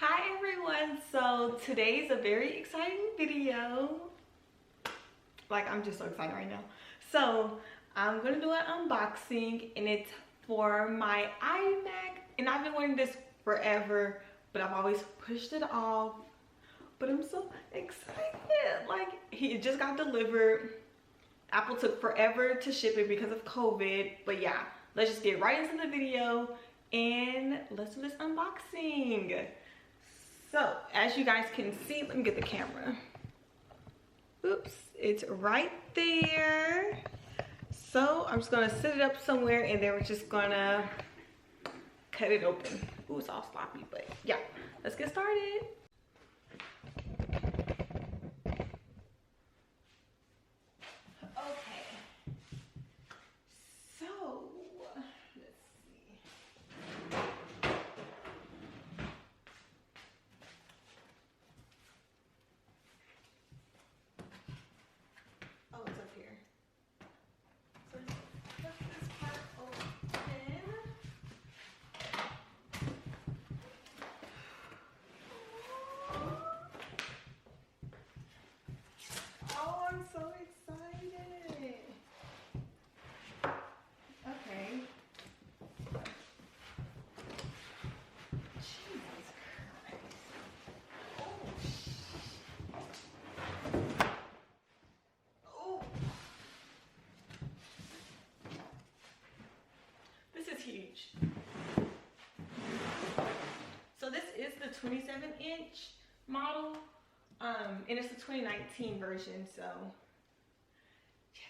Hi everyone, so today's a very exciting video. Like, I'm just so excited right now. So I'm gonna do an unboxing and it's for my iMac, and I've been wanting this forever, but I've always pushed it off. But I'm so excited. Like, it just got delivered. Apple took forever to ship it because of COVID, but yeah, let's just get right into the video and let's do this unboxing. So as you guys can see, let me get the camera. Oops, it's right there. So I'm just gonna set it up somewhere and then we're just gonna cut it open. Ooh, it's all sloppy, but yeah, let's get started. Okay, so let's see. Oh, it's up here. So let's cut this part open. Oh, I'm so excited. Okay. Jesus Christ. Oh. This is huge. So this is the 27-inch model, and it's the 2019 version, so yes.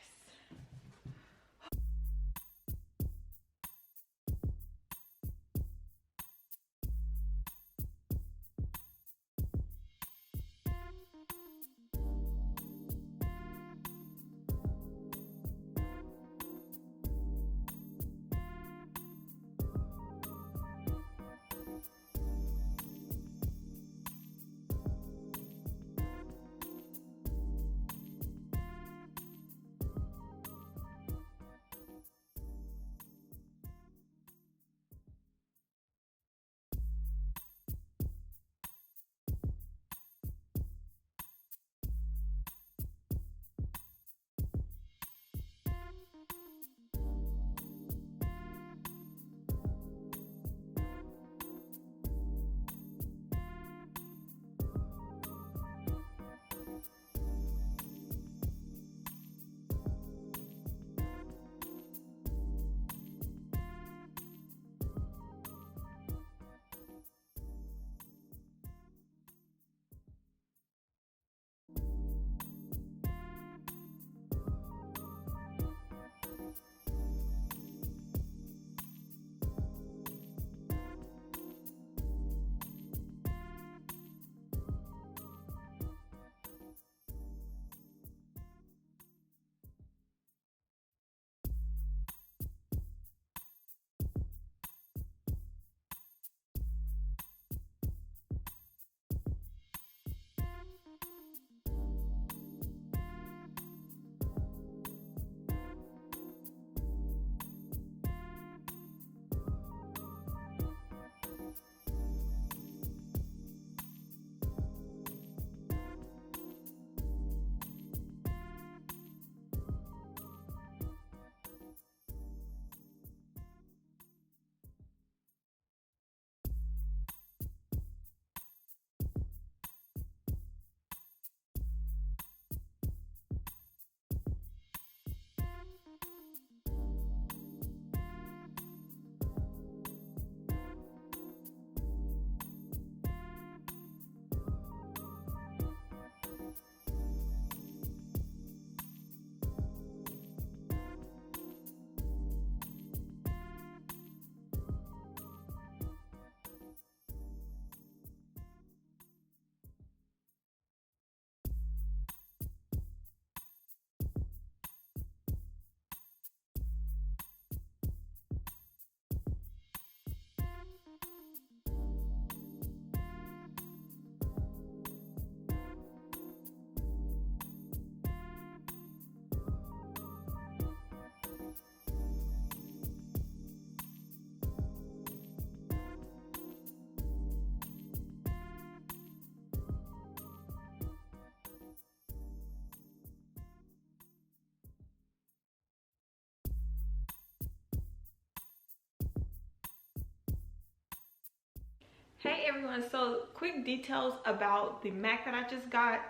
Hey everyone, so quick details about the Mac that I just got,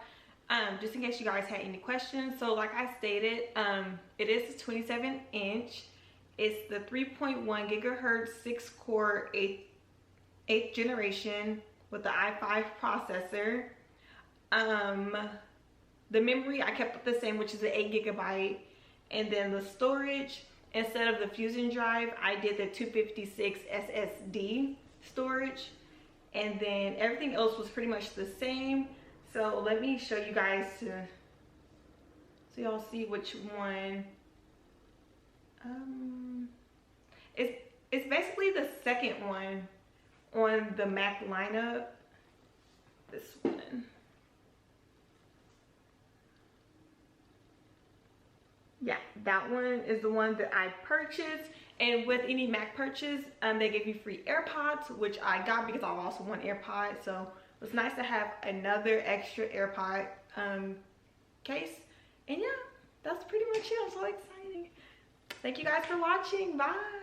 just in case you guys had any questions. So like I stated, it is a 27 inch. It's the 3.1 gigahertz 6-core 8th generation with the i5 processor. The memory I kept it the same, which is an 8 gigabyte, and then the storage, instead of the Fusion drive, I did the 256 SSD storage. And then everything else was pretty much the same. So let me show you guys so y'all see which one. It's basically the second one on the Mac lineup. This one. Yeah, that one is the one that I purchased. And with any Mac purchase, they give you free AirPods, which I got because I also want AirPods. So it was nice to have another extra AirPod case. And yeah, that's pretty much it. I'm so excited. Thank you guys for watching. Bye.